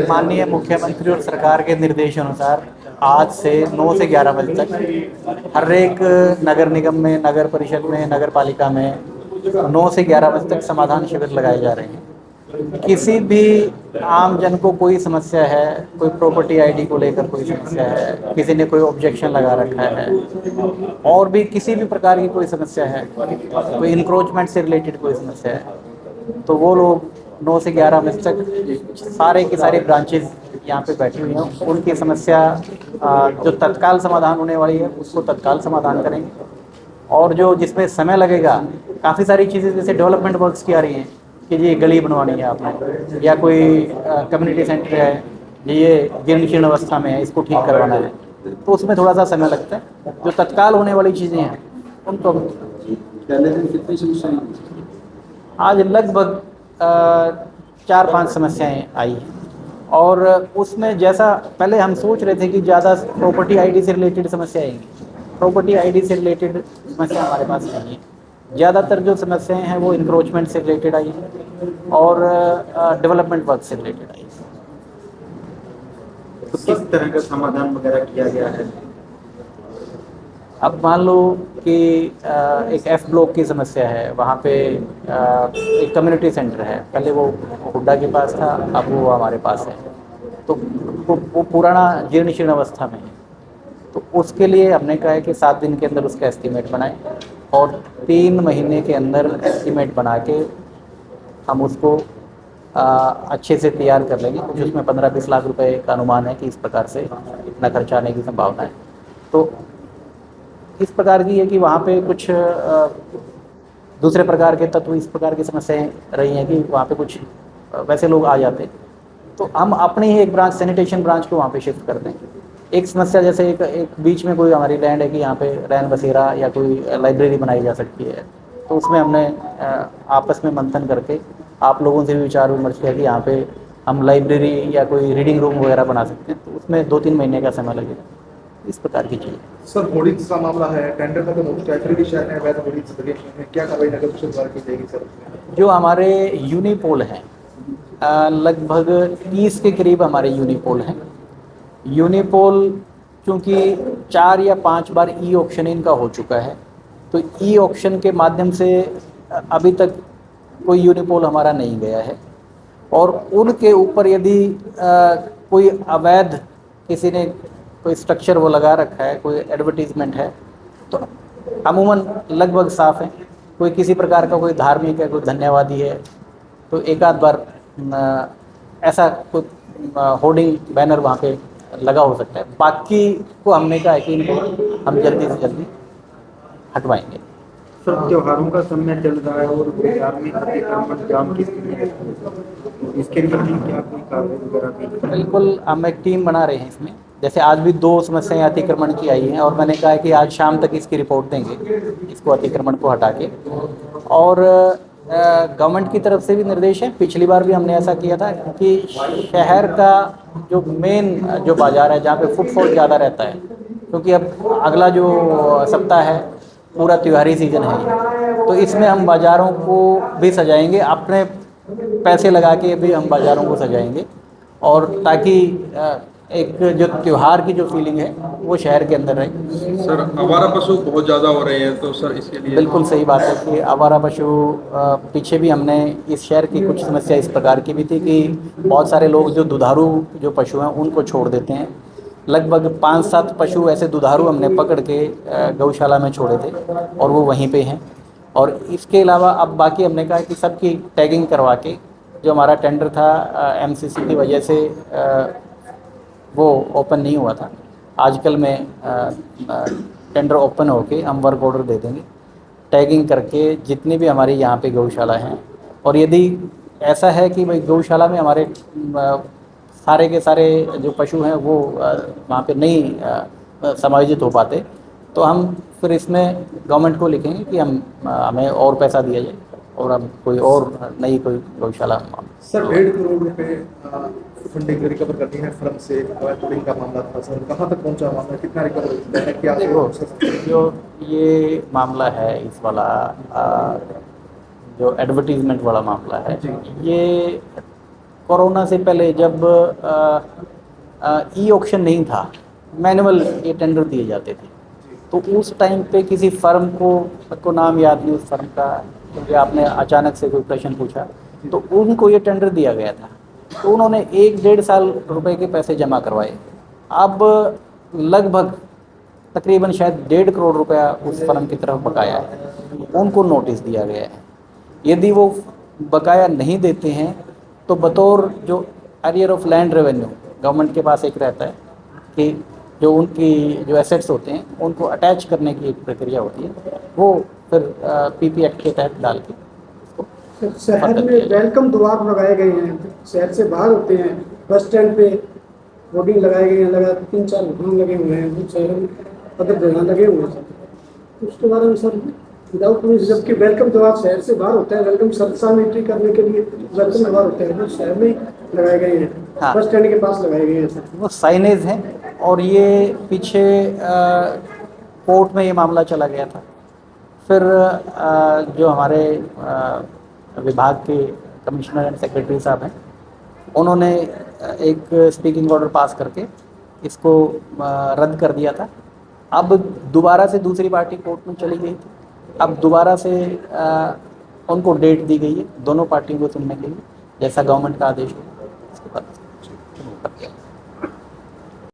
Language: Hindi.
माननीय मुख्यमंत्री और सरकार के निर्देशानुसार आज से 9 से 11 बजे तक हर एक नगर निगम में, नगर परिषद में, नगर पालिका में 9 से 11 बजे तक समाधान शिविर लगाए जा रहे हैं। किसी भी आम जन को कोई समस्या है, कोई प्रॉपर्टी आईडी को लेकर कोई समस्या है, किसी ने कोई ऑब्जेक्शन लगा रखा है, और भी किसी भी प्रकार की कोई समस्या है, कोई इंक्रोचमेंट से रिलेटेड कोई समस्या है, तो वो लोग 9 से 11 बजे तक सारे की सारी ब्रांचेज यहाँ पे बैठी हुई हैं। उनकी समस्या जो तत्काल समाधान होने वाली है उसको तत्काल समाधान करेंगे, और जो जिसमें समय लगेगा, काफ़ी सारी चीज़ें जैसे डेवलपमेंट वर्क्स की आ रही हैं कि ये गली बनवानी है आपने, या कोई कम्युनिटी सेंटर है ये जीर्ण शीर्ण अवस्था में है, इसको ठीक करवाना है, तो उसमें थोड़ा सा समय लगता है। जो तत्काल होने वाली चीज़ें हैं उनको पहले दिन कितनी समस्याएं? आज लगभग 4-5 समस्याएं आई हैं, और उसमें जैसा पहले हम सोच रहे थे कि ज़्यादा प्रॉपर्टी आईडी से रिलेटेड समस्या आएंगी, प्रॉपर्टी आईडी से रिलेटेड समस्या हमारे पास नहीं है। ज़्यादातर जो समस्याएं हैं वो इंक्रोचमेंट से रिलेटेड आई हैं और डेवलपमेंट वर्क से रिलेटेड आई हैं। तो किस तरह का समाधान वगैरह किया गया है? अब मान लो कि एक एफ ब्लॉक की समस्या है, वहाँ पे एक कम्युनिटी सेंटर है, पहले वो हुड्डा के पास था, अब वो हमारे पास है, तो वो पुराना जीर्ण शीर्ण अवस्था में है। तो उसके लिए हमने कहा है कि 7 दिन के अंदर उसका एस्टीमेट बनाएं, और 3 महीने के अंदर एस्टीमेट बना के हम उसको अच्छे से तैयार कर लेंगे। कुछ उसमें 15-20 लाख रुपए का अनुमान है कि इस प्रकार से इतना खर्चा आने की संभावना है। तो इस प्रकार की है कि वहाँ पे कुछ दूसरे प्रकार के तत्व, इस प्रकार की समस्याएं रही हैं कि वहाँ पे कुछ वैसे लोग आ जाते हैं, तो हम अपनी ही एक ब्रांच, सैनिटेशन ब्रांच को वहाँ पे शिफ्ट कर दें। एक समस्या जैसे एक बीच में कोई हमारी लैंड है कि यहाँ पे रैन बसेरा या कोई लाइब्रेरी बनाई जा सकती है, तो उसमें हमने आपस में मंथन करके आप लोगों से भी विचार विमर्श किया कि यहाँ पे हम लाइब्रेरी या कोई रीडिंग रूम वगैरह बना सकते हैं, तो उसमें 2-3 महीने का समय लगेगा। इस प्रकार की चीज़। सर, होर्डिंग्स का मामला है, टेंडर का तो एक्रेडिटेशन है, वैध होर्डिंग्स लगे हैं, क्या कार्रवाई नगर परिषद द्वारा की जाएगी सर? जो हमारे यूनिपोल हैं, लगभग 30 के करीब हमारे यूनिपोल हैं। यूनिपोल चूँकि 4 या 5 बार ई ऑक्शन इनका हो चुका है, तो ई ऑक्शन के माध्यम से अभी तक कोई यूनिपोल हमारा नहीं गया है, और उनके ऊपर यदि कोई अवैध किसी ने कोई स्ट्रक्चर वो लगा रखा है, कोई एडवर्टीजमेंट है, तो अमूमन लगभग साफ़ है। कोई किसी प्रकार का कोई धार्मिक है, कोई धन्यवादी है, तो एक आध बार ऐसा कोई होर्डिंग बैनर वहाँ पे लगा हो सकता है। बाकी को हमने कहा है कि इनको हम जल्दी से जल्दी हटवाएंगे। सर, त्योहारों का समय चल रहा है और बाजार में अतिक्रमण जाम की स्थिति है, इसके लिए क्या कोई कार्रवाई वगैरह भी? बिल्कुल, हम एक टीम बना रहे हैं इसमें। जैसे आज भी 2 समस्याएं अतिक्रमण की आई हैं, और मैंने कहा है कि आज शाम तक इसकी रिपोर्ट देंगे, इसको अतिक्रमण को हटा के। और गवर्नमेंट की तरफ से भी निर्देश है, पिछली बार भी हमने ऐसा किया था कि शहर का जो मेन जो बाज़ार है, जहाँ पे फुटफॉल ज़्यादा रहता है, क्योंकि अब अगला जो सप्ताह है पूरा त्योहारी सीज़न है, तो इसमें हम बाज़ारों को भी सजाएंगे, अपने पैसे लगा के भी हम बाज़ारों को सजाएंगे, और ताकि एक जो त्यौहार की जो फीलिंग है वो शहर के अंदर रहे। सर, आवारा पशु बहुत ज़्यादा हो रहे हैं, तो सर इसके लिए? बिल्कुल सही बात है कि आवारा पशु, पीछे भी हमने इस शहर की कुछ समस्या इस प्रकार की भी थी कि बहुत सारे लोग जो दुधारू जो पशु हैं उनको छोड़ देते हैं। लगभग 5-7 पशु ऐसे दुधारू हमने पकड़ के गौशाला में छोड़े थे, और वो वहीं पे हैं, और इसके अलावा अब बाकी हमने कहा कि सबकी टैगिंग करवा के, जो हमारा टेंडर था एमसीसी की वजह से वो ओपन नहीं हुआ था, आजकल में टेंडर ओपन होके हम वर्क ऑर्डर दे देंगे, टैगिंग करके जितनी भी हमारी यहाँ पे गौशाला हैं, और यदि ऐसा है कि भाई गौशाला में हमारे सारे के सारे जो पशु हैं वो वहाँ पे नहीं समायोजित हो पाते, तो हम फिर इसमें गवर्नमेंट को लिखेंगे कि हमें और पैसा दिया जाए और हम कोई और नई कोई गौशाला। सर 1.5 करोड़ रुपए फंडिंग रिकवर करनी है फर्म से, फंडिंग का मामला था सर, कहाँ तक पहुँचा मामला, कितना रिकवर हो चुका है, क्या देखो जो ये मामला है इस वाला जो एडवर्टीजमेंट वाला मामला है, ये कोरोना से पहले जब ई ऑक्शन नहीं था, मैनुअल ये टेंडर दिए जाते थे, तो उस टाइम पे किसी फर्म को नाम याद नहीं उस फर्म का, क्योंकि आपने अचानक से कोई प्रश्न पूछा, तो उनको ये टेंडर दिया गया था, तो उन्होंने 1-1.5 साल रुपए के पैसे जमा करवाए। अब लगभग तकरीबन शायद 1.5 करोड़ रुपया उस फर्म की तरफ बकाया है, उनको नोटिस दिया गया है। यदि वो बकाया नहीं देते हैं तो बतौर जो arrear of land revenue government के पास एक रहता है कि जो उनकी जो एसेट्स होते हैं उनको अटैच करने की एक प्रक्रिया होती है, वो फिर पीपी एक्ट के तहत डाल के शहर में वेलकम द्वार लगाए गए हैं, शहर से बाहर होते हैं, बस स्टैंड पे होर्डिंग लगाए गए हैं, लगा 3-4 भवन लगे हुए हैं, कुछ शहरों में अदर जगह लगे हुए हैं सर, उसके बारे में सर विदाउट पुलिस, जबकि वेलकम द्वार शहर से बाहर होता है, वेलकम सत्संग एंट्री करने के लिए वेलकम द्वार होता है, वो शहर में लगाए गए हैं। हाँ। बस स्टैंड के पास लगाए गए हैं सर। वो साइनेज हैं, और ये पीछे कोर्ट में ये मामला चला गया था, फिर जो हमारे विभाग के कमिश्नर एंड सेक्रेटरी साहब हैं, उन्होंने एक स्पीकिंग ऑर्डर पास करके इसको रद्द कर दिया था। अब दोबारा से दूसरी पार्टी कोर्ट में चली गई थी, अब दोबारा से उनको डेट दी गई है दोनों पार्टियों को सुनने के लिए, जैसा गवर्नमेंट का आदेश हो उसके बाद